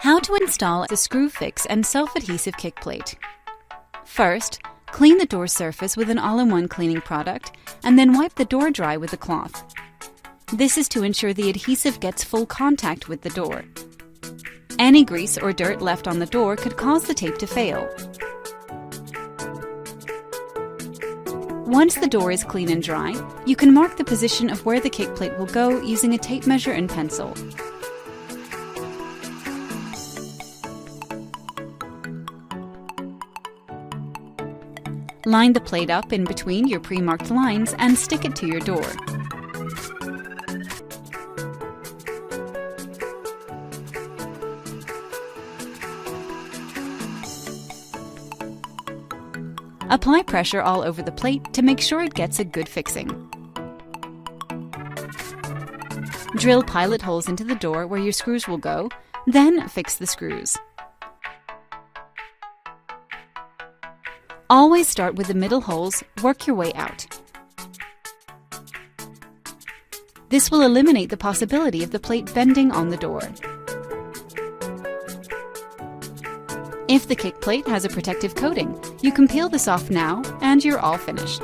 How to install the screw fix and self-adhesive kick plate. First, clean the door surface with an all-in-one cleaning product and then wipe the door dry with a cloth. This is to ensure the adhesive gets full contact with the door. Any grease or dirt left on the door could cause the tape to fail. Once the door is clean and dry, you can mark the position of where the kick plate will go using a tape measure and pencil. Line the plate up in between your pre-marked lines and stick it to your door. Apply pressure all over the plate to make sure it gets a good fixing. Drill pilot holes into the door where your screws will go, then fix the screws. Always start with the middle holes, work your way out. This will eliminate the possibility of the plate bending on the door. If the kick plate has a protective coating, you can peel this off now and you're all finished.